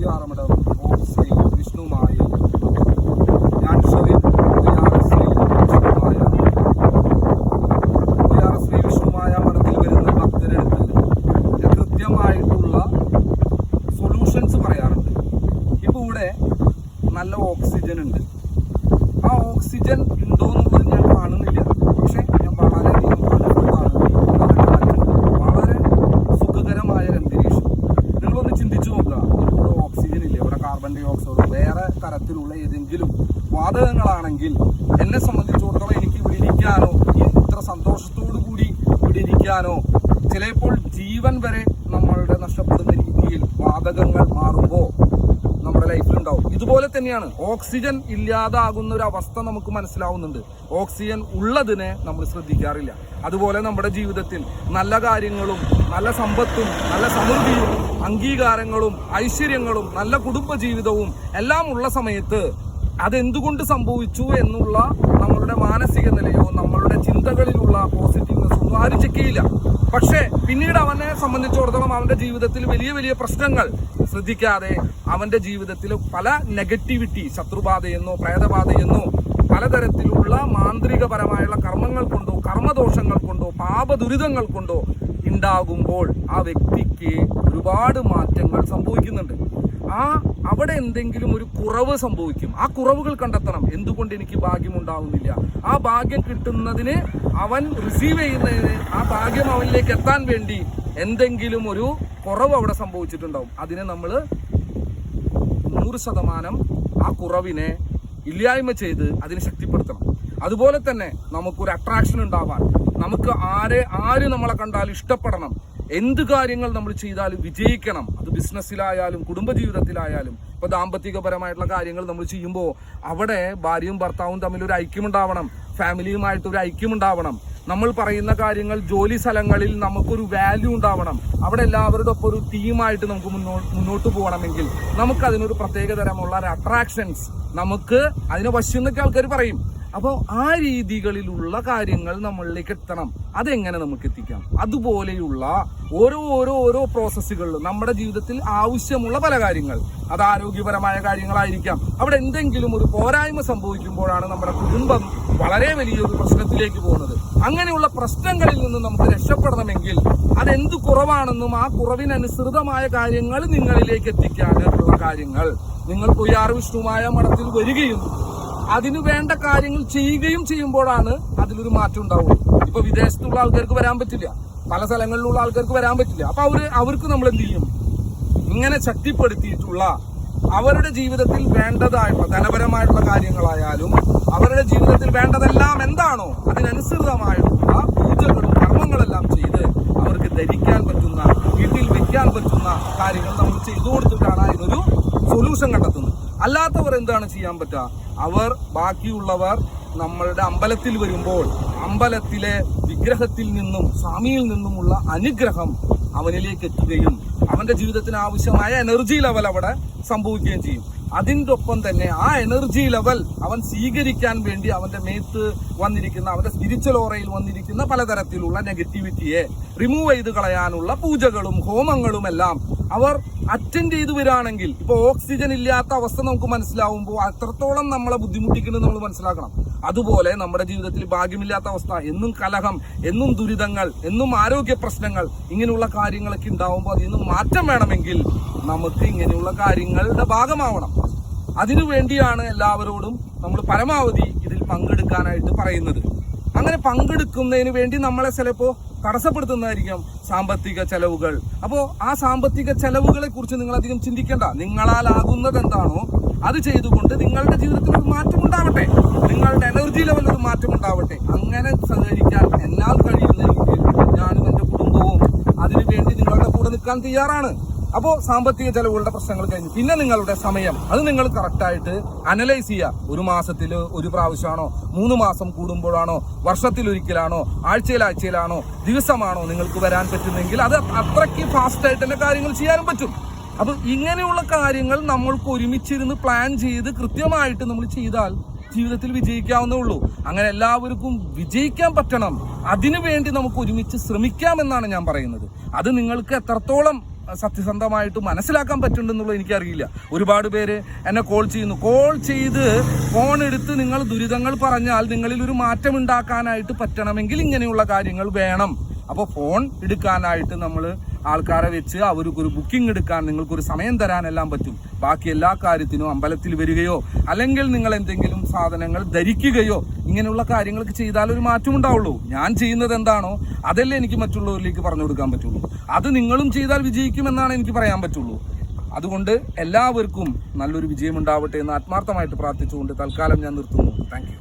ഉയ്യാറമഠം ഓം ശ്രീ വിഷ്ണുമായ ഞാൻ ശ്രീ വിഷ്ണുമായ മഠത്തിൽ വരുന്ന ഭക്തരെടുത്ത് കൃത്യമായിട്ടുള്ള സൊല്യൂഷൻസ് പറയാറുണ്ട്. ഇപ്പോൾ ഇവിടെ നല്ല ഓക്സിജൻ ഉണ്ട്. ആ ഓക്സിജൻ ഉണ്ടോ എന്നുള്ളത് ഞാൻ കാണുന്നില്ല. പക്ഷെ ഞാൻ വളരെയധികം വളരെ സുഖകരമായ ഒരു അന്തരീക്ഷം. നിങ്ങളൊന്ന് ചിന്തിച്ചു നോക്കുക. ഇവിടെ ഓക്സിജൻ ഇല്ല, ഇവിടെ കാർബൺ ഡൈ ഓക്സൈഡ് വേറെ തരത്തിലുള്ള ഏതെങ്കിലും വാതകങ്ങളാണെങ്കിൽ എന്നെ സംബന്ധിച്ചിടത്തോളം എനിക്ക് ഇവിടെ ഇരിക്കാനോ ഇത്ര സന്തോഷത്തോടു കൂടി ഇവിടെ ഇരിക്കാനോ ചിലപ്പോൾ ജീവൻ വരെ നമ്മളുടെ നഷ്ടപ്പെടുന്ന രീതിയിൽ വാതകങ്ങൾ മാറുമ്പോൾ നമ്മുടെ ലൈഫിലുണ്ടാവും. ഇതുപോലെ തന്നെയാണ് ഓക്സിജൻ ഇല്ലാതാകുന്ന ഒരു അവസ്ഥ നമുക്ക് മനസ്സിലാവുന്നുണ്ട്. ഓക്സിജൻ ഉള്ളതിനെ നമ്മൾ ശ്രദ്ധിക്കാറില്ല. അതുപോലെ നമ്മുടെ ജീവിതത്തിൽ നല്ല കാര്യങ്ങളും നല്ല സമ്പത്തും നല്ല സമൃദ്ധിയും അംഗീകാരങ്ങളും ഐശ്വര്യങ്ങളും നല്ല കുടുംബജീവിതവും എല്ലാം ഉള്ള സമയത്ത് അതെന്തുകൊണ്ട് സംഭവിച്ചു എന്നുള്ള നമ്മളുടെ മാനസിക നിലയോ നമ്മളുടെ ചിന്തകളിലുള്ള പോസിറ്റീവ്നെസ് ഒന്നും ആരും ചെക്ക് ചെയ്യില്ല. പക്ഷേ പിന്നീട് അവനെ സംബന്ധിച്ചിടത്തോളം അവന്റെ ജീവിതത്തിൽ വലിയ വലിയ പ്രശ്നങ്ങൾ ശ്രദ്ധിക്കാതെ അവന്റെ ജീവിതത്തിൽ പല നെഗറ്റിവിറ്റി, ശത്രുബാധയെന്നോ പ്രേതബാധയെന്നോ പലതരത്തിലുള്ള മാന്ത്രികപരമായുള്ള കർമ്മങ്ങൾ കൊണ്ടോ കർമ്മദോഷങ്ങൾ കൊണ്ടോ പാപദുരിതങ്ങൾ കൊണ്ടോ ഉണ്ടാകുമ്പോൾ ആ വ്യക്തിക്ക് ഒരുപാട് മാറ്റങ്ങൾ സംഭവിക്കുന്നുണ്ട്. അവിടെ എന്തെങ്കിലും ഒരു കുറവ് സംഭവിക്കും. ആ കുറവുകൾ കണ്ടെത്തണം. എന്തുകൊണ്ട് എനിക്ക് ഭാഗ്യം ഉണ്ടാവുന്നില്ല? ആ ഭാഗ്യം കിട്ടുന്നതിന് അവൻ റിസീവ് ചെയ്യുന്നതിന് ആ ഭാഗ്യം അവനിലേക്ക് എത്താൻ വേണ്ടി എന്തെങ്കിലും ഒരു കുറവ് അവിടെ സംഭവിച്ചിട്ടുണ്ടാവും. അതിനെ നമ്മൾ 100% ആ കുറവിനെ ഇല്ലായ്മ ചെയ്ത് അതിനെ ശക്തിപ്പെടുത്തണം. അതുപോലെ തന്നെ നമുക്കൊരു അട്രാക്ഷൻ ഉണ്ടാവാൻ, നമുക്ക് ആര് നമ്മളെ കണ്ടാലും ഇഷ്ടപ്പെടണം, എന്ത് കാര്യങ്ങൾ നമ്മൾ ചെയ്താലും വിജയിക്കണം. അത് ബിസിനസ്സിലായാലും കുടുംബജീവിതത്തിലായാലും. ഇപ്പൊ ദാമ്പത്തികപരമായിട്ടുള്ള കാര്യങ്ങൾ നമ്മൾ ചെയ്യുമ്പോൾ അവിടെ ഭാര്യയും ഭർത്താവും തമ്മിൽ ഒരു ഐക്യമുണ്ടാവണം, ഫാമിലിയുമായിട്ട് ഒരു ഐക്യമുണ്ടാവണം. നമ്മൾ പറയുന്ന കാര്യങ്ങൾ ജോലി സ്ഥലങ്ങളിൽ നമുക്കൊരു വാല്യൂ ഉണ്ടാവണം. അവിടെ എല്ലാവരുടെ ഒപ്പം ഒരു ടീമായിട്ട് നമുക്ക് മുന്നോട്ട് പോകണമെങ്കിൽ നമുക്ക് അതിനൊരു പ്രത്യേക തരമുള്ള ഒരു അട്രാക്ഷൻസ്, നമുക്ക് അതിനെ വശ്യം എന്നൊക്കെ ആൾക്കാർ പറയും. അപ്പോൾ ആ രീതികളിലുള്ള കാര്യങ്ങൾ നമ്മളിലേക്ക് എത്തണം. അതെങ്ങനെ നമുക്ക് എത്തിക്കാം? അതുപോലെയുള്ള ഓരോ പ്രോസസ്സുകളിലും നമ്മുടെ ജീവിതത്തിൽ ആവശ്യമുള്ള പല കാര്യങ്ങൾ, അത് ആരോഗ്യപരമായ കാര്യങ്ങളായിരിക്കാം. അവിടെ എന്തെങ്കിലും ഒരു പോരായ്മ സംഭവിക്കുമ്പോഴാണ് നമ്മുടെ കുടുംബം വളരെ വലിയൊരു പ്രശ്നത്തിലേക്ക് പോകുന്നത്. അങ്ങനെയുള്ള പ്രശ്നങ്ങളിൽ നിന്ന് നമുക്ക് രക്ഷപ്പെടണമെങ്കിൽ അതെന്ത് കുറവാണെന്നും ആ കുറവിനനുസൃതമായ കാര്യങ്ങൾ നിങ്ങളിലേക്ക് എത്തിക്കാനുള്ള കാര്യങ്ങൾ നിങ്ങൾ ഉയ്യാർ വിഷ്ണുമായ മഠത്തിൽ വരികയും അതിനു വേണ്ട കാര്യങ്ങൾ ചെയ്യുകയും ചെയ്യുമ്പോഴാണ് അതിലൊരു മാറ്റം ഉണ്ടാവുള്ളൂ. ഇപ്പൊ വിദേശത്തുള്ള ആൾക്കാർക്ക് വരാൻ പറ്റില്ല, പല സ്ഥലങ്ങളിലുള്ള ആൾക്കാർക്ക് വരാൻ പറ്റില്ല. അപ്പൊ അവർക്ക് നമ്മൾ എന്ത് ചെയ്യും? ഇങ്ങനെ ശക്തിപ്പെടുത്തിയിട്ടുള്ള അവരുടെ ജീവിതത്തിൽ വേണ്ടതായിട്ടുള്ള ധനപരമായിട്ടുള്ള കാര്യങ്ങളായാലും അവരുടെ ജീവിതത്തിൽ വേണ്ടതെല്ലാം എന്താണോ അതിനനുസൃതമായിട്ടുള്ള പൂജകളും കർമ്മങ്ങളെല്ലാം ചെയ്ത് അവർക്ക് ധരിക്കാൻ പറ്റുന്ന, വീട്ടിൽ വെക്കാൻ പറ്റുന്ന കാര്യങ്ങൾ നമ്മൾ ചെയ്തു കൊടുത്തിട്ടാണ് അതിനൊരു സൊല്യൂഷൻ കണ്ടെത്തുന്നത്. അല്ലാത്തവർ എന്താണ് ചെയ്യാൻ പറ്റുക? ബാക്കിയുള്ളവർ നമ്മളുടെ അമ്പലത്തിൽ വരുമ്പോൾ അമ്പലത്തിലെ വിഗ്രഹത്തിൽ നിന്നും സ്വാമിയിൽ നിന്നുമുള്ള അനുഗ്രഹം അവനിലേക്ക് എത്തുകയും അവന്റെ ജീവിതത്തിന് ആവശ്യമായ എനർജി ലെവൽ അവിടെ സംഭവിക്കുകയും ചെയ്യും. അതിൻ്റെ ഒപ്പം തന്നെ ആ എനർജി ലെവൽ അവൻ സ്വീകരിക്കാൻ വേണ്ടി അവന്റെ മേത്ത് വന്നിരിക്കുന്ന, അവന്റെ സ്പിരിച്വൽ ഓറയിൽ വന്നിരിക്കുന്ന പലതരത്തിലുള്ള നെഗറ്റിവിറ്റിയെ റിമൂവ് ചെയ്ത് കളയാനുള്ള പൂജകളും ഹോമങ്ങളും എല്ലാം അവർ അറ്റൻഡ് ചെയ്ത് വരികയാണെങ്കിൽ, ഇപ്പൊ ഓക്സിജൻ ഇല്ലാത്ത അവസ്ഥ നമുക്ക് മനസ്സിലാവുമ്പോൾ അത്രത്തോളം നമ്മളെ ബുദ്ധിമുട്ടിക്കുന്നത് നമ്മൾ മനസ്സിലാക്കണം. അതുപോലെ നമ്മുടെ ജീവിതത്തിൽ ഭാഗ്യമില്ലാത്ത അവസ്ഥ, എന്നും കലഹം, എന്നും ദുരിതങ്ങൾ, എന്നും ആരോഗ്യ പ്രശ്നങ്ങൾ, ഇങ്ങനെയുള്ള കാര്യങ്ങളൊക്കെ ഉണ്ടാവുമ്പോൾ അതിൽ നിന്ന് മാറ്റം വേണമെങ്കിൽ നമുക്ക് ഇങ്ങനെയുള്ള കാര്യങ്ങളുടെ ഭാഗമാവണം. അതിനു വേണ്ടിയാണ് എല്ലാവരോടും നമ്മൾ പരമാവധി ഇതിൽ പങ്കെടുക്കാനായിട്ട് പറയുന്നത്. അങ്ങനെ പങ്കെടുക്കുന്നതിന് വേണ്ടി നമ്മളെ ചിലപ്പോൾ തടസ്സപ്പെടുത്തുന്നതായിരിക്കും സാമ്പത്തിക ചെലവുകൾ. അപ്പോൾ ആ സാമ്പത്തിക ചെലവുകളെ കുറിച്ച് നിങ്ങൾ അധികം ചിന്തിക്കേണ്ട. നിങ്ങളാലാകുന്നത് എന്താണോ അത് ചെയ്തുകൊണ്ട് നിങ്ങളുടെ ജീവിതത്തിൽ ഒരു മാറ്റം ഉണ്ടാവട്ടെ, നിങ്ങളുടെ എനർജി ലെവലിൽ ഒരു മാറ്റം ഉണ്ടാവട്ടെ. അങ്ങനെ സഹകരിക്കാൻ എന്നാൽ കഴിയുന്നെങ്കിൽ ഞാനും എൻ്റെ കുടുംബവും അതിനുവേണ്ടി നിങ്ങളുടെ കൂടെ നിൽക്കാൻ തയ്യാറാണ്. അപ്പോൾ സാമ്പത്തിക ചെലവുകളുടെ പ്രശ്നങ്ങൾ കഴിഞ്ഞു. പിന്നെ നിങ്ങളുടെ സമയം അത് നിങ്ങൾ കറക്റ്റായിട്ട് അനലൈസ് ചെയ്യുക. ഒരു മാസത്തിൽ ഒരു പ്രാവശ്യമാണോ, 3 മാസം കൂടുമ്പോഴാണോ, വർഷത്തിലൊരിക്കലാണോ, ആഴ്ചയിലാണോ, ദിവസമാണോ നിങ്ങൾക്ക് വരാൻ പറ്റുന്നെങ്കിൽ അത് അത്രയ്ക്ക് ഫാസ്റ്റായിട്ട് തന്നെ കാര്യങ്ങൾ ചെയ്യാനും പറ്റും. അപ്പൊ ഇങ്ങനെയുള്ള കാര്യങ്ങൾ നമ്മൾക്ക് ഒരുമിച്ചിരുന്ന് പ്ലാൻ ചെയ്ത് കൃത്യമായിട്ട് നമ്മൾ ചെയ്താൽ ജീവിതത്തിൽ വിജയിക്കാവുന്നേ ഉള്ളൂ. അങ്ങനെ എല്ലാവർക്കും വിജയിക്കാൻ പറ്റണം. അതിനുവേണ്ടി നമുക്ക് ഒരുമിച്ച് ശ്രമിക്കാമെന്നാണ് ഞാൻ പറയുന്നത്. അത് നിങ്ങൾക്ക് എത്രത്തോളം സത്യസന്ധമായിട്ട് മനസ്സിലാക്കാൻ പറ്റുന്നുണ്ടെന്നുള്ളത് എനിക്കറിയില്ല. ഒരുപാട് പേര് എന്നെ കോൾ ചെയ്യുന്നു. കോൾ ചെയ്ത് ഫോൺ എടുത്ത് നിങ്ങൾ ദുരിതങ്ങൾ പറഞ്ഞാൽ നിങ്ങളിൽ ഒരു മാറ്റം ഉണ്ടാക്കാനായിട്ട് പറ്റണമെങ്കിൽ ഇങ്ങനെയുള്ള കാര്യങ്ങൾ വേണം. അപ്പോൾ ഫോൺ എടുക്കാനായിട്ട് നമ്മൾ ആൾക്കാരെ വെച്ച് അവർക്കൊരു ബുക്കിംഗ് എടുക്കാൻ നിങ്ങൾക്കൊരു സമയം തരാനെല്ലാം പറ്റും. ബാക്കി എല്ലാ കാര്യത്തിനും അമ്പലത്തിൽ വരികയോ അല്ലെങ്കിൽ നിങ്ങൾ എന്തെങ്കിലും സാധനങ്ങൾ ധരിക്കുകയോ ഇങ്ങനെയുള്ള കാര്യങ്ങൾക്ക് ചെയ്താൽ ഒരു മാറ്റം ഉണ്ടാവുള്ളൂ. ഞാൻ ചെയ്യുന്നത് എന്താണോ അതല്ലേ എനിക്ക് മറ്റുള്ളവരിലേക്ക് പറഞ്ഞു കൊടുക്കാൻ പറ്റുള്ളൂ. അത് നിങ്ങളും ചെയ്താൽ വിജയിക്കുമെന്നാണ് എനിക്ക് പറയാൻ പറ്റുള്ളൂ. അതുകൊണ്ട് എല്ലാവർക്കും നല്ലൊരു വിജയം ഉണ്ടാവട്ടെ എന്ന് ആത്മാർത്ഥമായിട്ട് പ്രാർത്ഥിച്ചുകൊണ്ട് തൽക്കാലം ഞാൻ നിർത്തുന്നു. Thank you.